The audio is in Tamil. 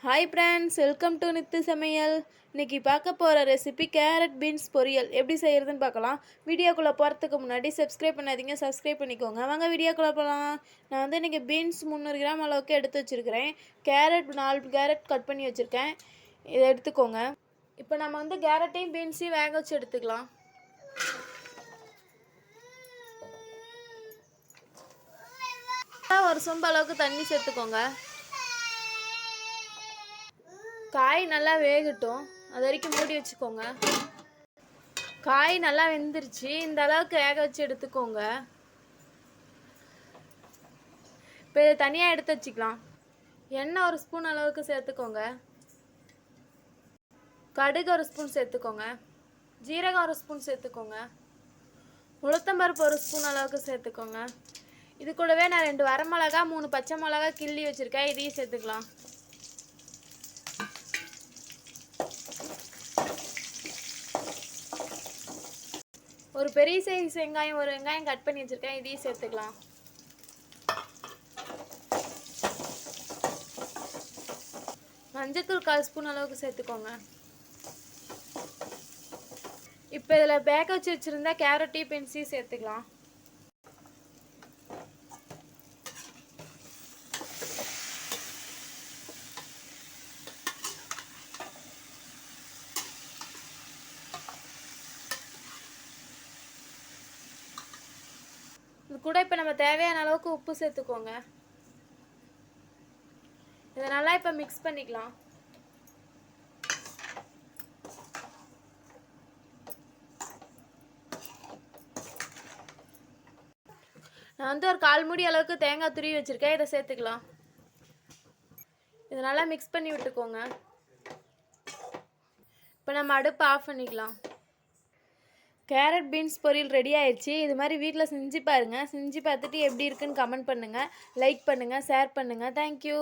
Hi friends, welcome to Nithu சமையல். இன்னைக்கு பார்க்க போற ரெசிபி கேரட் பீன்ஸ் பொரியல் எப்படி செய்யறதுன்னு பார்க்கலாம். வீடியோக்குள்ள போறதுக்கு முன்னாடி சப்ஸ்கிரைப் பண்ணாதீங்க, சப்ஸ்கிரைப் பண்ணிக்கோங்க. வாங்க வீடியோக்குள்ள போலாம். நான் வந்து இன்னைக்கு பீன்ஸ் 300 கிராம் அளவுக்கு எடுத்து வச்சிருக்கேன். கேரட் 4 கேரட் கட் பண்ணி வச்சிருக்கேன். இதை எடுத்துக்கோங்க. இப்போ நம்ம வந்து கேரட்டையும் பீன்ஸையும் வேக வச்சு எடுத்துக்கலாம். ஒரு சொம்பு அளவுக்கு தண்ணி சேர்த்துக்கோங்க. காய் நல்லா வேகட்டும், அது வரைக்கும் மூடி வச்சுக்கோங்க. காய் நல்லா வெந்துருச்சு, இந்த அளவுக்கு வேக வச்சு எடுத்துக்கோங்க. இப்போ இதை தனியாக எடுத்து வச்சுக்கலாம். எண்ணெய் ஒரு ஸ்பூன் அளவுக்கு சேர்த்துக்கோங்க. கடுகு ஒரு ஸ்பூன் சேர்த்துக்கோங்க. ஜீரகம் ஒரு ஸ்பூன் சேர்த்துக்கோங்க. உளுத்தம்பருப்பு ஒரு ஸ்பூன் அளவுக்கு சேர்த்துக்கோங்க. இது கூடவே நான் 2 வரமிளகா 3 பச்சை மிளகா கிள்ளி வச்சுருக்கேன், இதையும் சேர்த்துக்கலாம். ஒரு பெரிய சைஸ் வெங்காயம், ஒரு வெங்காயம் கட் பண்ணி வச்சுருக்கேன், இதையும் சேர்த்துக்கலாம். மஞ்சத்தூள் 1/4 ஸ்பூன் அளவுக்கு சேர்த்துக்கோங்க. இப்போ இதில் வேக வச்சு வச்சுருந்தா கேரட்டையும் பீன்ஸையும் சேர்த்துக்கலாம். இது கூட இப்போ நம்ம தேவையான அளவுக்கு உப்பு சேர்த்துக்கோங்க. இதை நல்லா இப்போ மிக்ஸ் பண்ணிக்கலாம். நான் வந்து ஒரு 1/4 மூடி அளவுக்கு தேங்காய் துருவி வச்சுருக்கேன், இதை சேர்த்துக்கலாம். இதை நல்லா மிக்ஸ் பண்ணி விட்டுக்கோங்க. இப்போ நம்ம அடுப்பை ஆஃப் பண்ணிக்கலாம். கேரட் பீன்ஸ் பொரியல் ரெடி ஆயிடுச்சு. இது மாதிரி வீட்டில் செஞ்சு பாருங்கள். செஞ்சு பார்த்துட்டு எப்படி இருக்குன்னு கமெண்ட் பண்ணுங்கள், லைக் பண்ணுங்கள், ஷேர் பண்ணுங்கள். தேங்க்யூ.